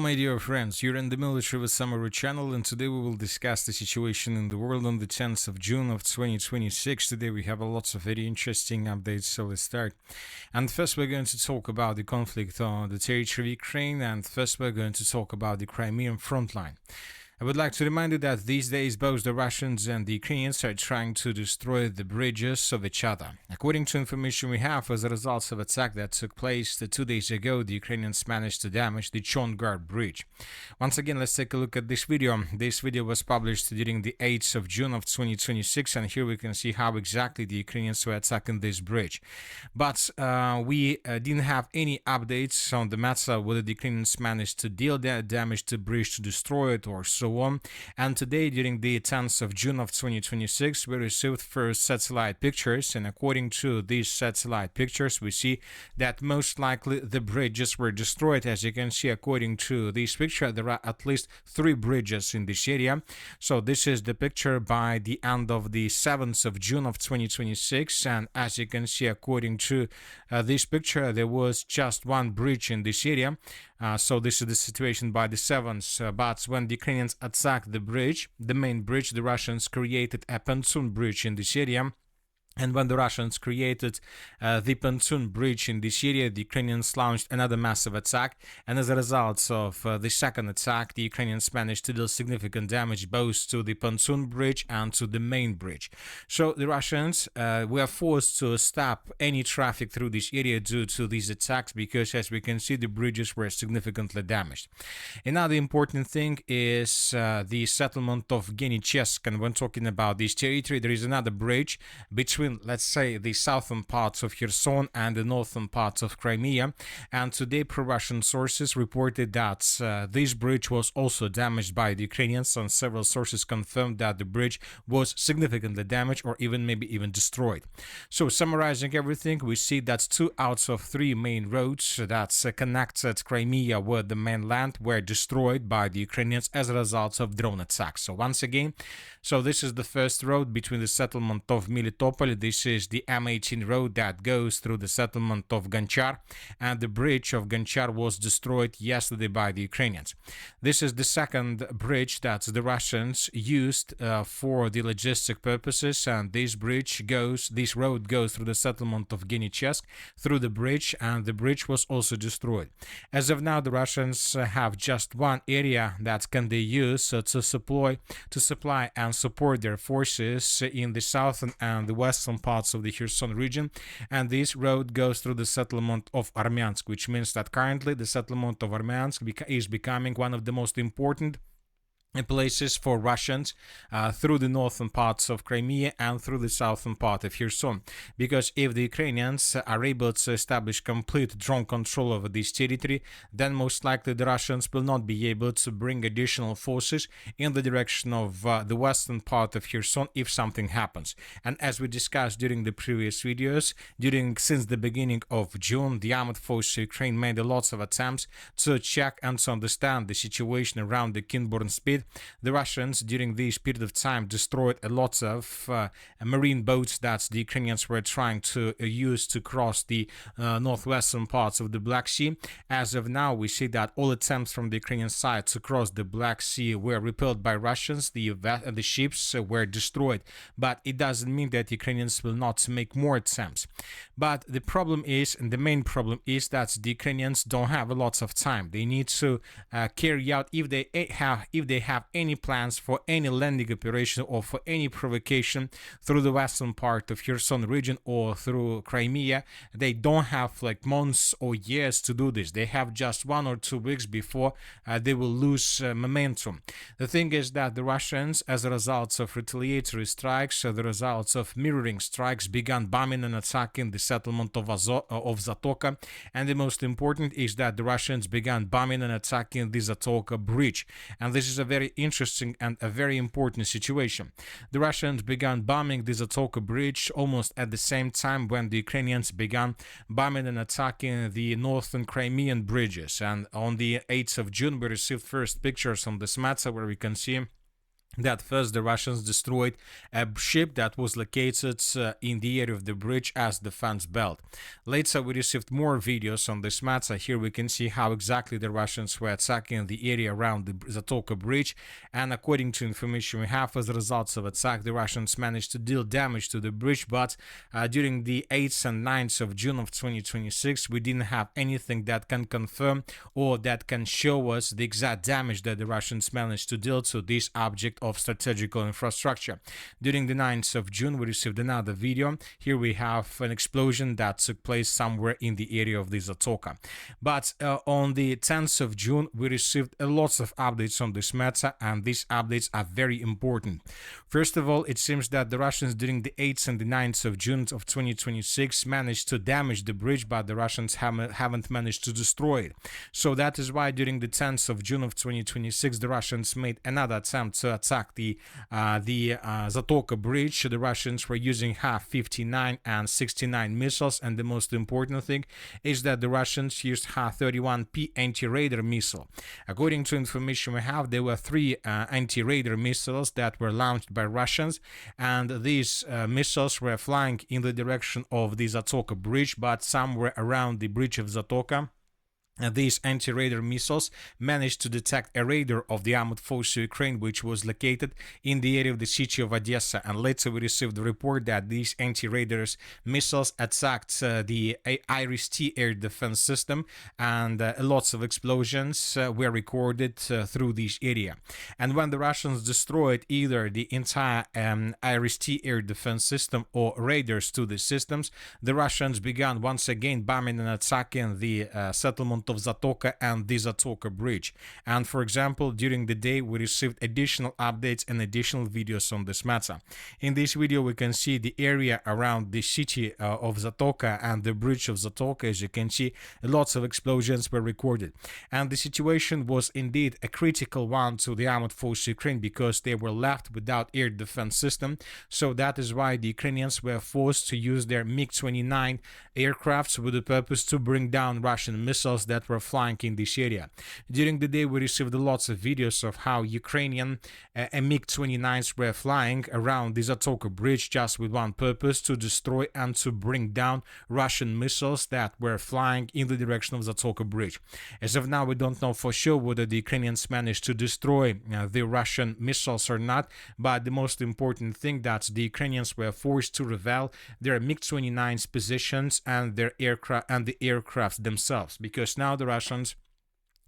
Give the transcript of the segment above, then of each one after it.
my dear friends, you're in the Military with Summary channel, and today we will discuss the situation in the world on the 10th of June of 2026. Today we have lots of very interesting updates, so let's start. And first we're going to talk about the conflict on the territory of Ukraine, and first we're going to talk about the Crimean front line. I would like to remind you that these days both the Russians and the Ukrainians are trying to destroy the bridges of each other. According to information we have, as a result of attack that took place 2 days ago, the Ukrainians managed to damage the Chongar bridge. Once again, let's take a look at this video. This video was published during the 8th of June of 2026, and here we can see how exactly the Ukrainians were attacking this bridge. But we didn't have any updates on the matter whether the Ukrainians managed to deal that damage to the bridge, to destroy it, or so on. And today, during the 10th of June of 2026, we received first satellite pictures, and according to these satellite pictures, we see that most likely the bridges were destroyed. As you can see, according to this picture, there are at least 3 bridges in this area. So this is the picture by the end of the 7th of June of 2026, and as you can see, according to this picture, there was just 1 bridge in this area. So this is the situation by the 7th, but when the Ukrainians attacked the bridge, the main bridge, the Russians created a pontoon bridge in this area. And when the Russians created the pontoon bridge in this area, the Ukrainians launched another massive attack. And as a result of the second attack, the Ukrainians managed to deal significant damage both to the pontoon bridge and to the main bridge. So the Russians were forced to stop any traffic through this area due to these attacks because, as we can see, the bridges were significantly damaged. Another important thing is the settlement of Genichesk. And when talking about this territory, there is another bridge between, let's say, the southern parts of Kherson and the northern parts of Crimea, and today pro-Russian sources reported that this bridge was also damaged by the Ukrainians, and several sources confirmed that the bridge was significantly damaged or maybe even destroyed. So summarizing everything, we see that 2 out of 3 main roads that connected Crimea with the mainland were destroyed by the Ukrainians as a result of drone attacks. So once again, this is the first road between the settlement of Melitopol. This is the M18 road that goes through the settlement of Gonchar, and the bridge of Gonchar was destroyed yesterday by the Ukrainians. This is the second bridge that the Russians used for the logistic purposes, and this road goes through the settlement of Genichesk, through the bridge, and the bridge was also destroyed. As of now, the Russians have just one area that can they use to supply and support their forces in the southern and the western parts of the Kherson region, and this road goes through the settlement of Armyansk, which means that currently the settlement of Armyansk is becoming one of the most important places for Russians through the northern parts of Crimea and through the southern part of Kherson, because if the Ukrainians are able to establish complete drone control over this territory, then most likely the Russians will not be able to bring additional forces in the direction of the western part of Kherson if something happens. And as we discussed during the previous videos, since the beginning of June, the armed forces of Ukraine made lots of attempts to check and to understand the situation around the Kinburn Spit. The Russians, during this period of time, destroyed a lot of marine boats that the Ukrainians were trying to use to cross the northwestern parts of the Black Sea. As of now, we see that all attempts from the Ukrainian side to cross the Black Sea were repelled by Russians. The ships were destroyed, but it doesn't mean that Ukrainians will not make more attempts. But the problem is, and the main problem is, that the Ukrainians don't have a lot of time. They need to carry out, if they have any plans for any landing operation or for any provocation through the western part of Kherson region or through Crimea, they don't have like months or years to do this. They have just 1 or 2 weeks before they will lose momentum. The thing is that the Russians, as a result of retaliatory strikes, the results of mirroring strikes, began bombing and attacking the settlement of ZATOKA, and the most important is that the Russians began bombing and attacking the ZATOKA bridge, and this is a very interesting and a very important situation. The Russians began bombing the ZATOKA bridge almost at the same time when the Ukrainians began bombing and attacking the northern Crimean bridges. And on the 8th of June, we received first pictures on this matter where we can see that first the Russians destroyed a ship that was located in the area of the bridge as defense belt. Later we received more videos on this matter. Here we can see how exactly the Russians were attacking the area around the ZATOKA bridge, and according to information we have, as a result of attack, the Russians managed to deal damage to the bridge, but during the 8th and 9th of June of 2026 we didn't have anything that can confirm or that can show us the exact damage that the Russians managed to deal to this object of strategical infrastructure. During the 9th of June we received another video. Here we have an explosion that took place somewhere in the area of the ZATOKA. But on the 10th of June we received a lot of updates on this matter, and these updates are very important. First of all, it seems that the Russians during the 8th and the 9th of June of 2026 managed to damage the bridge, but the Russians haven't managed to destroy it. So that is why during the 10th of June of 2026 the Russians made another attempt to attack the ZATOKA bridge. The Russians were using Ha-59 and 69 missiles, and the most important thing is that the Russians used Ha-31P anti-radar missile. According to information we have, there were 3 anti-radar missiles that were launched by Russians, and these missiles were flying in the direction of the ZATOKA bridge, but somewhere around the bridge of ZATOKA. These anti-radar missiles managed to detect a radar of the armored force of Ukraine, which was located in the area of the city of Odessa. And later we received the report that these anti-radar missiles attacked the IRIS-T air defense system, and lots of explosions were recorded through this area. And when the Russians destroyed either the entire IRIS-T air defense system or radars to the systems, the Russians began once again bombing and attacking the settlement of ZATOKA and the ZATOKA bridge. And for example, during the day we received additional updates and additional videos on this matter. In this video we can see the area around the city of ZATOKA and the bridge of ZATOKA. As you can see, lots of explosions were recorded, and the situation was indeed a critical one to the armored force of Ukraine because they were left without air defense system. So that is why the Ukrainians were forced to use their MiG-29 aircrafts with the purpose to bring down Russian missiles that were flying in this area. During the day we received lots of videos of how Ukrainian MiG-29s were flying around the ZATOKA bridge just with one purpose: to destroy and to bring down Russian missiles that were flying in the direction of ZATOKA bridge. As of now we don't know for sure whether the Ukrainians managed to destroy the Russian missiles or not, but the most important thing that the Ukrainians were forced to reveal their MiG-29's positions and their aircraft and the aircrafts themselves, because now the Russians,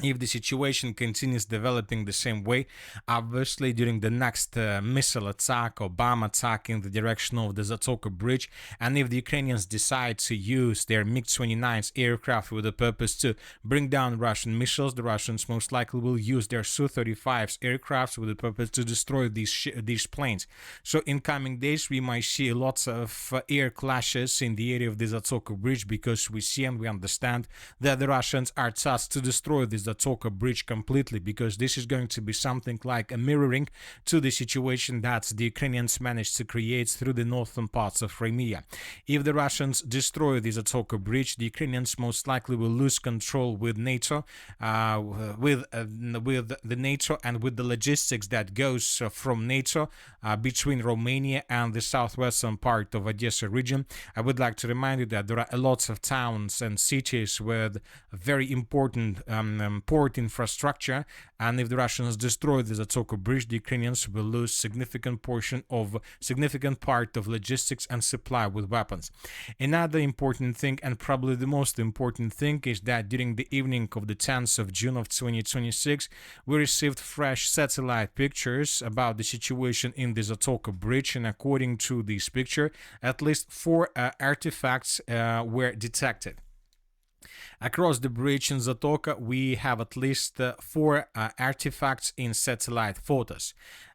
if the situation continues developing the same way, obviously during the next missile attack or bomb attack in the direction of the ZATOKA bridge, and if the Ukrainians decide to use their MiG-29's aircraft with the purpose to bring down Russian missiles, the Russians most likely will use their Su-35's aircrafts with the purpose to destroy these planes. So in coming days we might see lots of air clashes in the area of the ZATOKA bridge, because we see and we understand that the Russians are tasked to destroy this ZATOKA bridge completely, because this is going to be something like a mirroring to the situation that the Ukrainians managed to create through the northern parts of Crimea. If the Russians destroy the ZATOKA bridge, the Ukrainians most likely will lose control with NATO, with the NATO and with the logistics that goes from NATO between Romania and the southwestern part of Odessa region. I would like to remind you that there are lots of towns and cities with very important port infrastructure, and if the Russians destroy the ZATOKA bridge, the Ukrainians will lose significant part of logistics and supply with weapons. Another important thing, and probably the most important thing, is that during the evening of the 10th of June of 2026 we received fresh satellite pictures about the situation in the ZATOKA bridge, and according to this picture at least 4 artifacts were detected. Across the bridge in ZATOKA, we have at least 4 artifacts in satellite photos.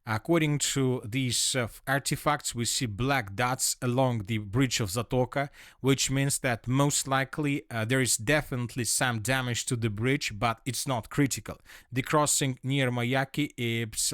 According to these artifacts, we see black dots along the bridge of ZATOKA, which means that most likely there is definitely some damage to the bridge, but it's not critical. The crossing near Mayaki is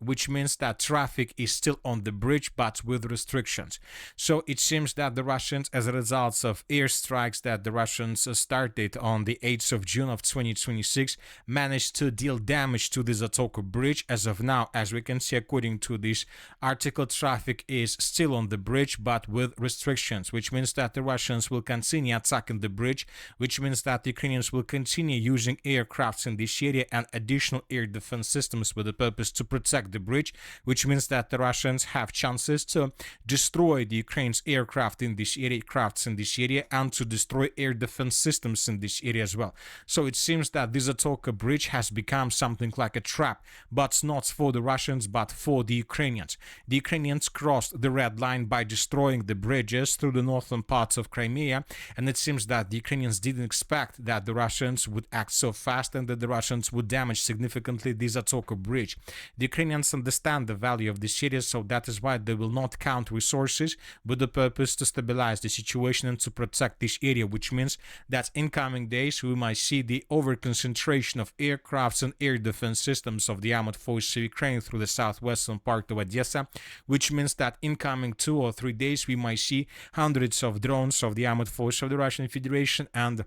which means that traffic is still on the bridge, but with restrictions. So it seems that the Russians, as a result of airstrikes that the Russians started reported on the 8th of June of 2026, managed to deal damage to the ZATOKA bridge. As of now, as we can see according to this article, traffic is still on the bridge but with restrictions, which means that the Russians will continue attacking the bridge, which means that the Ukrainians will continue using aircrafts in this area and additional air defense systems with the purpose to protect the bridge, which means that the Russians have chances to destroy the Ukraine's aircraft in this area, and to destroy air defense systems in this area as well. So it seems that the ZATOKA bridge has become something like a trap, but not for the Russians but for the Ukrainians. The Ukrainians crossed the red line by destroying the bridges through the northern parts of Crimea, and it seems that the Ukrainians didn't expect that the Russians would act so fast and that the Russians would damage significantly the ZATOKA bridge. The Ukrainians understand the value of this area, so that is why they will not count resources with the purpose to stabilize the situation and to protect this area, which means that in coming days we might see the over-concentration of aircrafts and air defense systems of the armored forces of Ukraine through the southwestern part of Odessa, which means that in coming 2 or 3 days we might see hundreds of drones of the armored forces of the Russian Federation and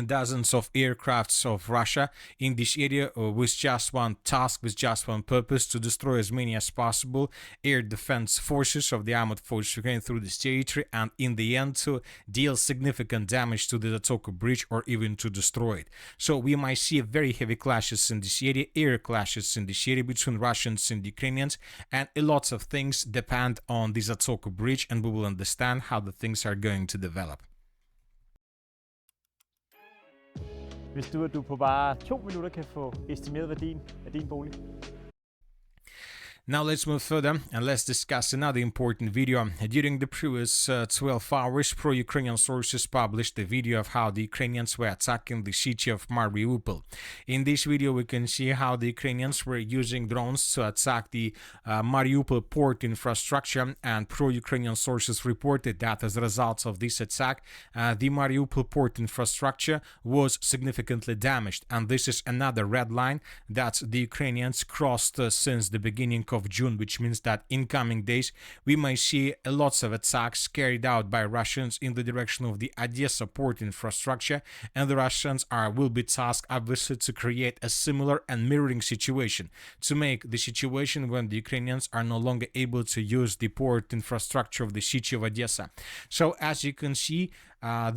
dozens of aircrafts of Russia in this area with just one task, with just one purpose: to destroy as many as possible air defense forces of the armored forces of Ukraine through this territory, and in the end to deal significant damage to the ZATOKA bridge or even to destroy it. So we might see very heavy clashes in this area, air clashes in this area between Russians and Ukrainians, and a lot of things depend on the ZATOKA bridge, and we will understand how the things are going to develop. Hvis du på bare 2 minutter kan få estimeret værdien af din bolig. Now let's move further and let's discuss another important video. During the previous 12 hours, pro-Ukrainian sources published a video of how the Ukrainians were attacking the city of Mariupol. In this video, we can see how the Ukrainians were using drones to attack the Mariupol port infrastructure, and pro-Ukrainian sources reported that as a result of this attack, the Mariupol port infrastructure was significantly damaged, and this is another red line that the Ukrainians crossed since the beginning of June, which means that in coming days we may see lots of attacks carried out by Russians in the direction of the Odessa port infrastructure, and the Russians will be tasked obviously to create a similar and mirroring situation, to make the situation when the Ukrainians are no longer able to use the port infrastructure of the city of Odessa. So as you can see,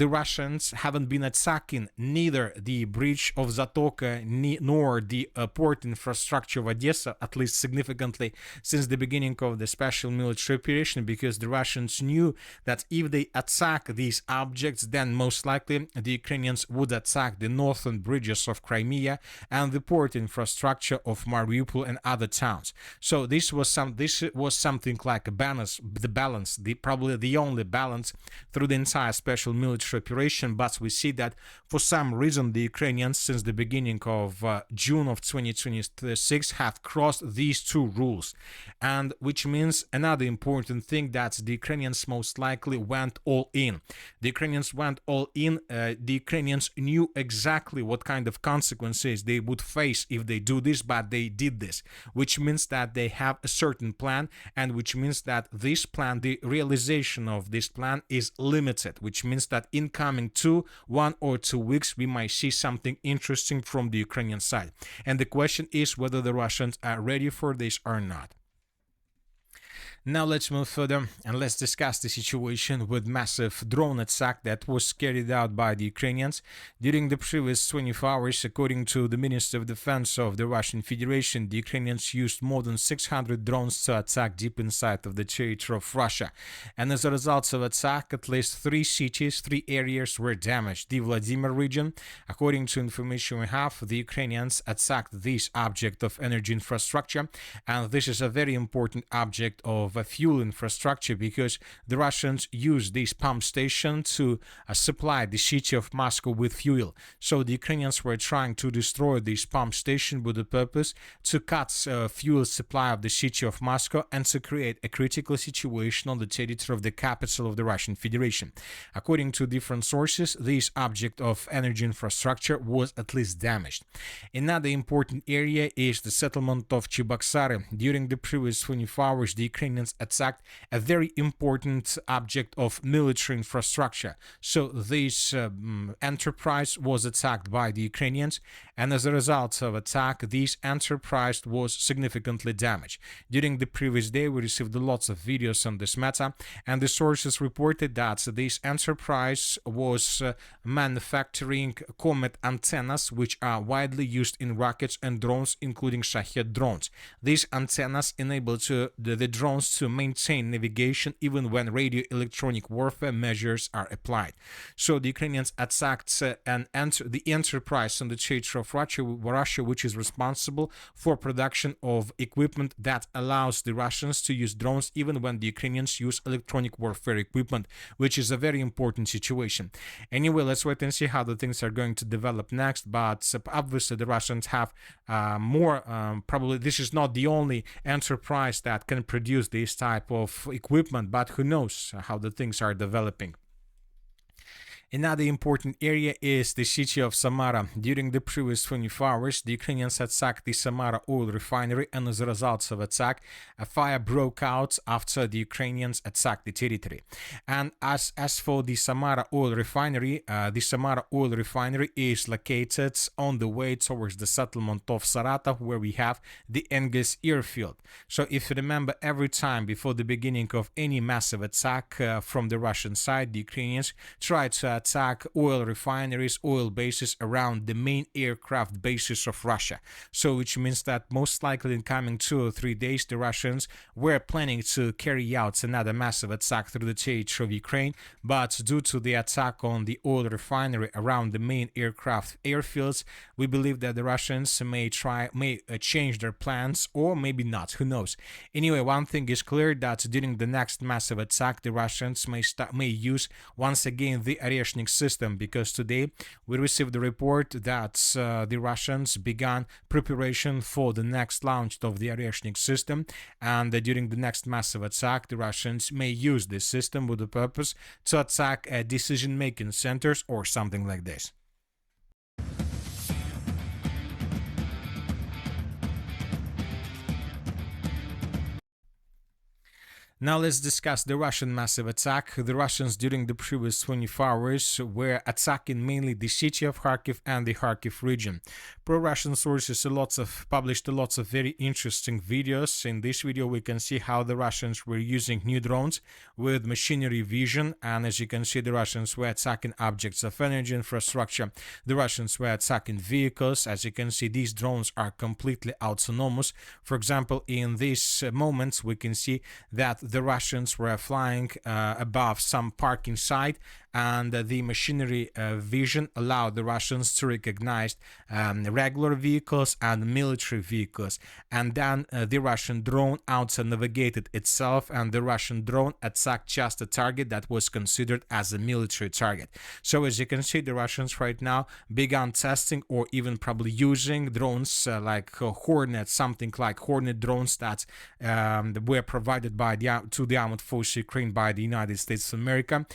the Russians haven't been attacking neither the bridge of ZATOKA nor the port infrastructure of Odessa, at least significantly, since the beginning of the special military operation, because the Russians knew that if they attack these objects, then most likely the Ukrainians would attack the northern bridges of Crimea and the port infrastructure of Mariupol and other towns. So this was something like a balance, probably the only balance through the entire special military operation. But we see that for some reason the Ukrainians since the beginning of June of 2026 have crossed these two rules, and which means another important thing, that the Ukrainians most likely went all in. The Ukrainians went all in. The Ukrainians knew exactly what kind of consequences they would face if they do this, but they did this, which means that they have a certain plan, and which means that this plan, the realization of this plan is limited, which means that in coming 1 or 2 weeks we might see something interesting from the Ukrainian side, and the question is whether the Russians are ready for this or not. Now let's move further and let's discuss the situation with massive drone attack that was carried out by the Ukrainians during the previous 24 hours. According to the Minister of Defense of the Russian Federation, the Ukrainians used more than 600 drones to attack deep inside of the territory of Russia, and as a result of attack, at least 3 cities, 3 areas were damaged. The Vladimir region, according to information we have, the Ukrainians attacked this object of energy infrastructure, and this is a very important object of a fuel infrastructure, because the Russians use this pump station to supply the city of Moscow with fuel. So the Ukrainians were trying to destroy this pump station with the purpose to cut fuel supply of the city of Moscow and to create a critical situation on the territory of the capital of the Russian Federation. According to different sources, this object of energy infrastructure was at least damaged. Another important area is the settlement of Cheboksary. During the previous 24 hours, the Ukrainians Ukrainians attacked a very important object of military infrastructure. So this enterprise was attacked by the Ukrainians, and as a result of attack, this enterprise was significantly damaged. During the previous day, we received lots of videos on this matter, and the sources reported that this enterprise was manufacturing Comet antennas, which are widely used in rockets and drones, including Shahed drones. These antennas enable the drones to maintain navigation even when radio electronic warfare measures are applied. So the Ukrainians attacked the enterprise on the territory of Russia, which is responsible for production of equipment that allows the Russians to use drones even when the Ukrainians use electronic warfare equipment, which is a very important situation. Anyway, let's wait and see how the things are going to develop next, but obviously the Russians have probably this is not the only enterprise that can produce this type of equipment, but who knows how the things are developing. Another important area is the city of Samara. During the previous 24 hours, the Ukrainians attacked the Samara oil refinery, and as a result of attack, a fire broke out after the Ukrainians attacked the territory. And as for the Samara oil refinery is located on the way towards the settlement of Saratov, where we have the Engels airfield. So if you remember, every time before the beginning of any massive attack from the Russian side, the Ukrainians tried to attack oil refineries, oil bases around the main aircraft bases of Russia. So which means that most likely in coming 2 or 3 days, the Russians were planning to carry out another massive attack through the territory of Ukraine, but due to the attack on the oil refinery around the main aircraft airfields, we believe that the Russians may change their plans, or maybe not, who knows. Anyway, one thing is clear, that during the next massive attack, the Russians may use once again the Oreshnik system, because today we received the report that the Russians began preparation for the next launch of the Oreshnik system, and during the next massive attack, the Russians may use this system with the purpose to attack decision-making centers or something like this. Now let's discuss the Russian massive attack. The Russians during the previous 24 hours were attacking mainly the city of Kharkiv and the Kharkiv region. Pro-Russian sources published lots of very interesting videos. In this video we can see how the Russians were using new drones with machinery vision, and as you can see, the Russians were attacking objects of energy infrastructure. The Russians were attacking vehicles. As you can see, these drones are completely autonomous. For example, in these moments we can see that the Russians were flying above some parking site, and the machinery vision allowed the Russians to recognize regular vehicles and military vehicles. And then the Russian drone out-navigated itself, and the Russian drone attacked just a target that was considered as a military target. So as you can see, the Russians right now began testing, or even probably using drones like Hornet, something like Hornet drones that were provided by to the armed forces Ukraine by the United States of America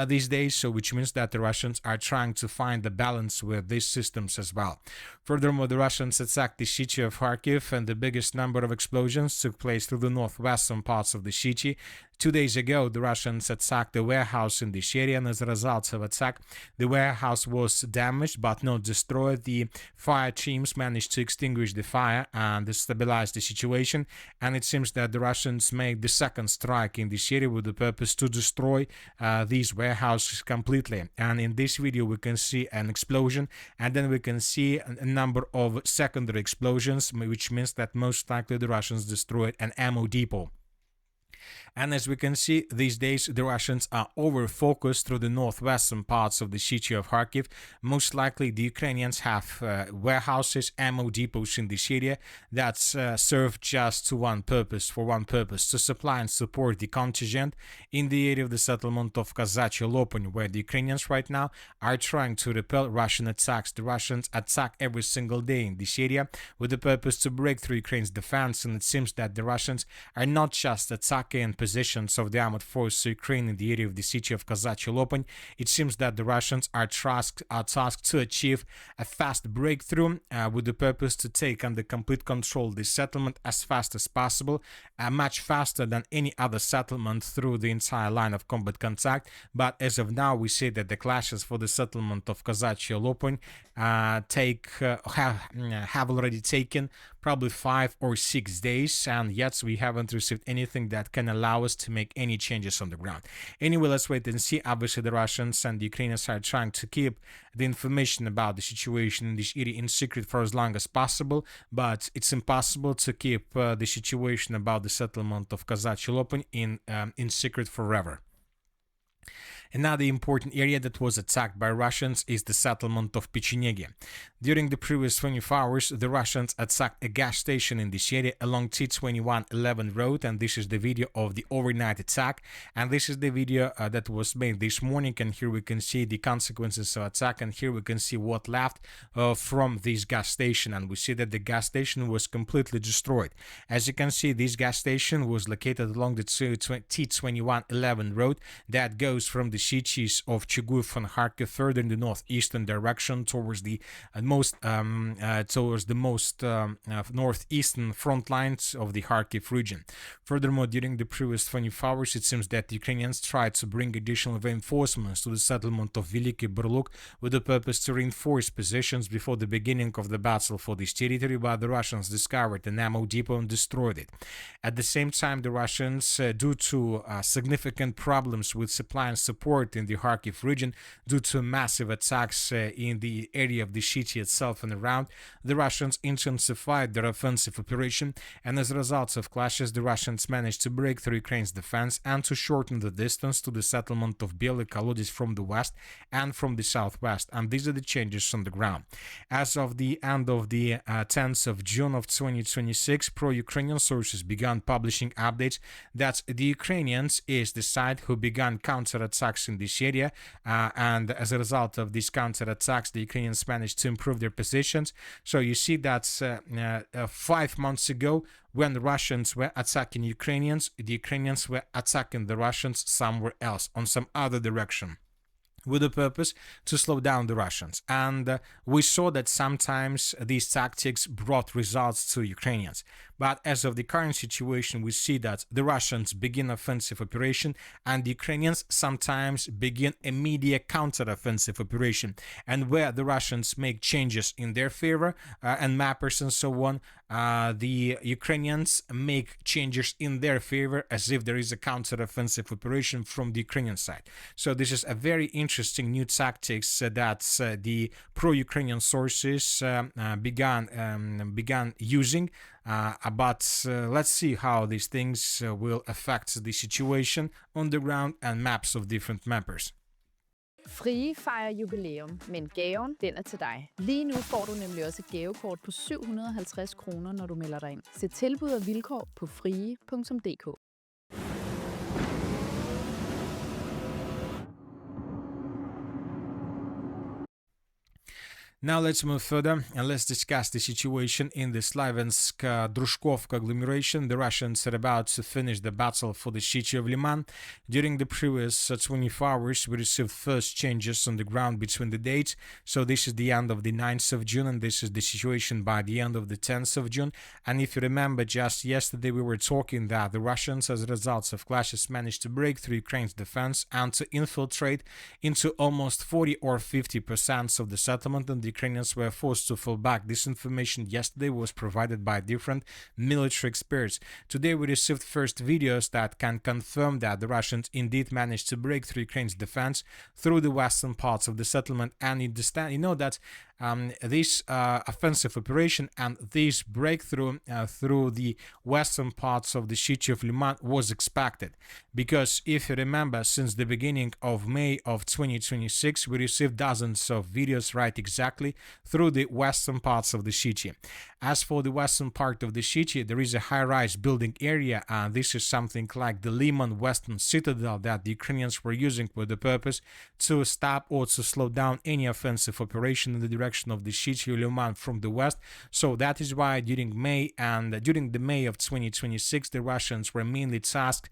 these days. So which means that the Russians are trying to find the balance with these systems as well. Furthermore, the Russians attacked the city of Kharkiv, and the biggest number of explosions took place through the northwestern parts of the city. 2 days ago, the Russians attacked a warehouse in this area, and as a result of attack, the warehouse was damaged but not destroyed. The fire teams managed to extinguish the fire and stabilize the situation, and it seems that the Russians made the second strike in this area with the purpose to destroy these warehouses completely. And in this video we can see an explosion, and then we can see a number of secondary explosions, which means that most likely the Russians destroyed an ammo depot. And as we can see, these days the Russians are over-focused through the northwestern parts of the city of Kharkiv. Most likely the Ukrainians have warehouses, ammo depots in this area that serve just to one purpose, to supply and support the contingent in the area of the settlement of Kazachye Lopany, where the Ukrainians right now are trying to repel Russian attacks. The Russians attack every single day in this area with the purpose to break through Ukraine's defense, and it seems that the Russians are not just attacking Slovakian positions of the armored forces of Ukraine in the area of the city of LYMAN, it seems that the Russians are tasked to achieve a fast breakthrough with the purpose to take under complete control this settlement as fast as possible, much faster than any other settlement through the entire line of combat contact. But as of now, we see that the clashes for the settlement of LYMAN have already taken probably 5 or 6 days, and yet we haven't received anything that can allow us to make any changes on the ground. Anyway, let's wait and see. Obviously, the Russians and the Ukrainians are trying to keep the information about the situation in this area in secret for as long as possible, but it's impossible to keep the situation about the settlement of LYMAN in secret forever. Another important area that was attacked by Russians is the settlement of Pechenegi. During the previous 24 hours, the Russians attacked a gas station in this area along T2111 road, and this is the video of the overnight attack, and this is the video that was made this morning, and here we can see the consequences of attack, and here we can see what left from this gas station, and we see that the gas station was completely destroyed. As you can see, this gas station was located along the T2111 road that goes from the cities of Chuguyev and Kharkiv further in the northeastern direction towards the most northeastern front lines of the Kharkiv region. Furthermore, during the previous 24 hours, it seems that the Ukrainians tried to bring additional reinforcements to the settlement of Veliki Burluk with the purpose to reinforce positions before the beginning of the battle for this territory, but the Russians discovered an ammo depot and destroyed it. At the same time, the Russians, due to significant problems with supply and support in the Kharkiv region due to massive attacks in the area of the city itself and around, the Russians intensified their offensive operation, and as a result of clashes, the Russians managed to break through Ukraine's defense and to shorten the distance to the settlement of Bielый Kolodец from the west and from the southwest, and these are the changes on the ground. As of the end of the 10th of June of 2026, pro-Ukrainian sources began publishing updates that the Ukrainians is the side who began counterattacks in this area, and as a result of these counterattacks, the Ukrainians managed to improve their positions. So you see that 5 months ago, when the Russians were attacking Ukrainians, the Ukrainians were attacking the Russians somewhere else, on some other direction, with the purpose to slow down the Russians. And we saw that sometimes these tactics brought results to Ukrainians. But as of the current situation, we see that the Russians begin offensive operation and the Ukrainians sometimes begin immediate counter-offensive operation. And where the Russians make changes in their favor and mappers and so on, the Ukrainians make changes in their favor as if there is a counter-offensive operation from the Ukrainian side. So this is a very interesting new tactics that the pro-Ukrainian sources began using. But let's see how these things will affect the situation on the ground and maps of different mappers. Frie fejrer jubilæum, men gaven, den er til dig. Lige nu får du nemlig også et gavekort på 750 kroner, når du melder dig ind. Se tilbud og vilkår på frie.dk. Now let's move further and let's discuss the situation in the Slaviansk-Drushkovka agglomeration. The Russians are about to finish the battle for the city of LYMAN. During the previous 24 hours, we received first changes on the ground between the dates. So this is the end of the 9th of June and this is the situation by the end of the 10th of June. And if you remember, just yesterday we were talking that the Russians, as a result of clashes, managed to break through Ukraine's defense and to infiltrate into almost 40 or 50% of the settlement, and the Ukrainians were forced to fall back. This information yesterday was provided by different military experts. Today we received first videos that can confirm that the Russians indeed managed to break through Ukraine's defense through the western parts of the settlement, and you know that this offensive operation and this breakthrough through the western parts of the city of LYMAN was expected, because if you remember, since the beginning of May of 2026 we received dozens of videos right exactly directly through the western parts of the city. As for the western part of the city, there is a high-rise building area, and this is something like the LYMAN Western Citadel that the Ukrainians were using for the purpose to stop or to slow down any offensive operation in the direction of the city of LYMAN from the west. So that is why during the May of 2026, the Russians were mainly tasked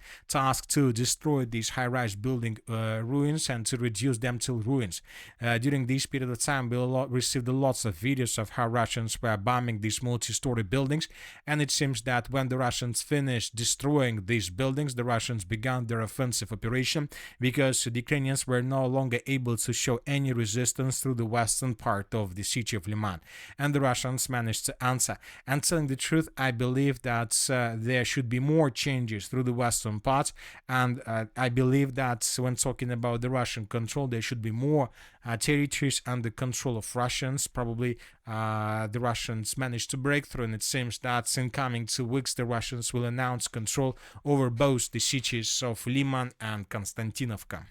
to destroy these high-rise building ruins and to reduce them to ruins. During this period of time, we received lots of videos of how Russians were bombing these multi-story buildings, and it seems that when the Russians finished destroying these buildings, the Russians began their offensive operation because the Ukrainians were no longer able to show any resistance through the western part of the city of LYMAN, and the Russians managed to answer. And telling the truth, I believe that there should be more changes through the western part, and I believe that when talking about the Russian control, there should be more territories under control of Russians. Probably the Russians managed to break through, and it seems that in coming 2 weeks the Russians will announce control over both the cities of LYMAN and Konstantinovka.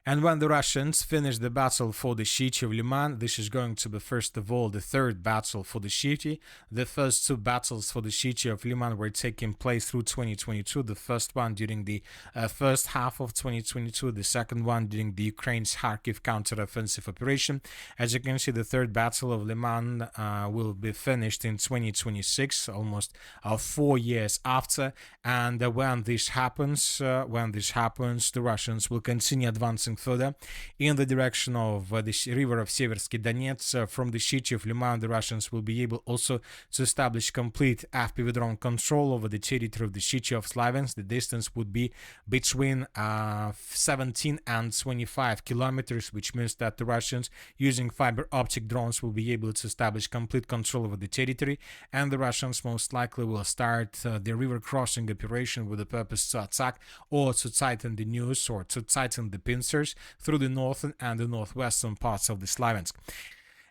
And when the Russians finish the battle for the city of LYMAN, this is going to be first of all the third battle for the city. The first 2 battles for the city of LYMAN were taking place through 2022. The first one during the first half of 2022, the second one during the Ukraine's Kharkiv counter-offensive operation. As you can see, the third battle of LYMAN will be finished in 2026, almost 4 years after. And when this happens, the Russians will continue advancing further in the direction of the river of Seversky Donets. From the city of LYMAN, the Russians will be able also to establish complete FPV drone control over the territory of the city of Slaviansk. The distance would be between 17 and 25 kilometers, which means that the Russians using fiber optic drones will be able to establish complete control over the territory, and the Russians most likely will start the river crossing operation with the purpose to attack or to tighten the noose or to tighten the pincers through the northern and the northwestern parts of the Slaviansk.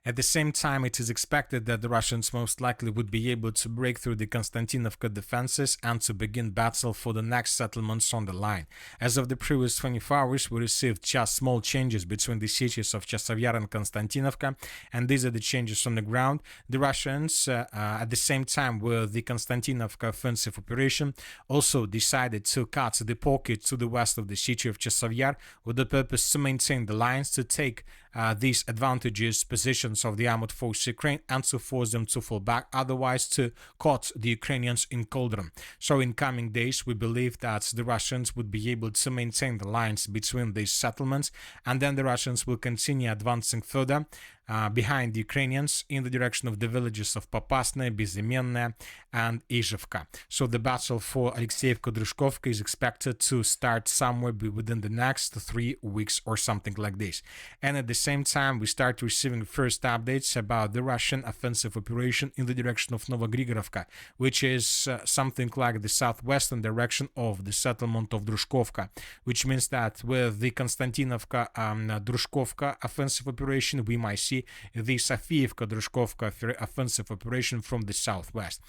At the same time, it is expected that the Russians most likely would be able to break through the Konstantinovka defenses and to begin battle for the next settlements on the line. As of the previous 24 hours, we received just small changes between the cities of Chasiv and Konstantinovka, and these are the changes on the ground. The Russians, at the same time with the Konstantinovka offensive operation, also decided to cut the pocket to the west of the city of Chasiv with the purpose to maintain the lines, to take these advantageous positions of the armored force Ukraine and to force them to fall back, otherwise to caught the Ukrainians in cauldron. So in coming days, we believe that the Russians would be able to maintain the lines between these settlements, and then the Russians will continue advancing further behind the Ukrainians in the direction of the villages of Popasne, Bezimenne, and Izhevka. So the battle for Alexeyevka-Drushkovka is expected to start somewhere within the next 3 weeks or something like this. And at the same time, we start receiving first updates about the Russian offensive operation in the direction of Novogrigorovka, which is something like the southwestern direction of the settlement of Drushkovka, which means that with the Konstantinovka-Drushkovka offensive operation, we might see the Sofiivka-Drushkovka offensive operation from the southwest.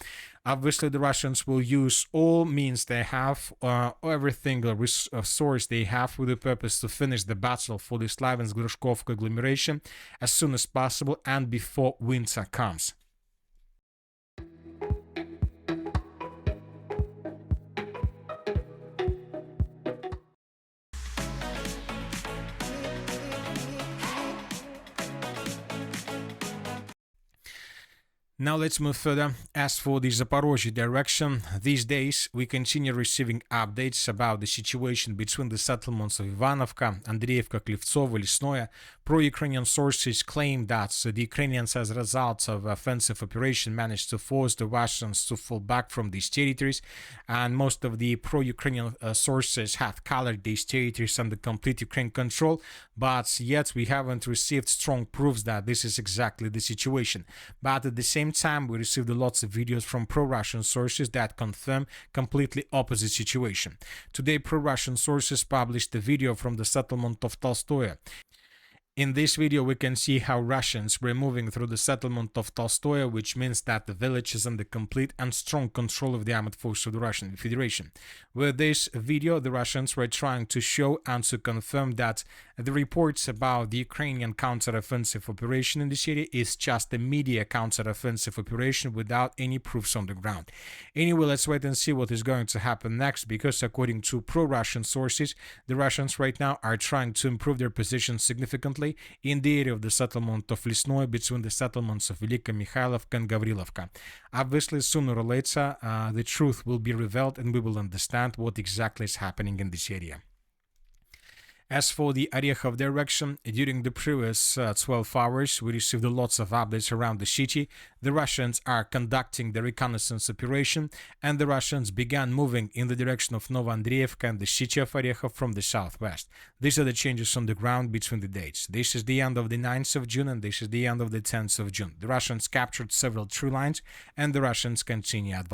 Obviously, the Russians will use all means they have, everything resource they have, with the purpose to finish the battle for the Slaviansk-Drushkovka agglomeration as soon as possible and before winter comes. Now let's move further. As for the Zaporozhye direction, these days we continue receiving updates about the situation between the settlements of Ivanovka, Andreevka, Klivtsovo, Lesnoye. Pro-Ukrainian sources claim that the Ukrainians, as a result of offensive operation, managed to force the Russians to fall back from these territories, and most of the pro-Ukrainian sources have colored these territories under complete Ukraine control, but yet we haven't received strong proofs that this is exactly the situation. But at the same time, we received lots of videos from pro-Russian sources that confirm completely opposite situation. Today, pro-Russian sources published a video from the settlement of Tolstoye. In this video, we can see how Russians were moving through the settlement of Tolstoy, which means that the village is under complete and strong control of the armed force of the Russian Federation. With this video, the Russians were trying to show and to confirm that the reports about the Ukrainian counter-offensive operation in this area is just a media counter-offensive operation without any proofs on the ground. Anyway, let's wait and see what is going to happen next, because according to pro-Russian sources, the Russians right now are trying to improve their position significantly in the area of the settlement of Lesnoy between the settlements of Velika Mikhailovka and Gavrilovka. Obviously, sooner or later, the truth will be revealed and we will understand what exactly is happening in this area. As for the Orekhov direction, during the previous 12 hours, we received lots of updates around the city. The Russians are conducting the reconnaissance operation, and the Russians began moving in the direction of Novoandreevka and the city of Orekhov from the southwest. These are the changes on the ground between the dates. This is the end of the 9th of June, and this is the end of the 10th of June. The Russians captured several true lines, and the Russians continue advancing.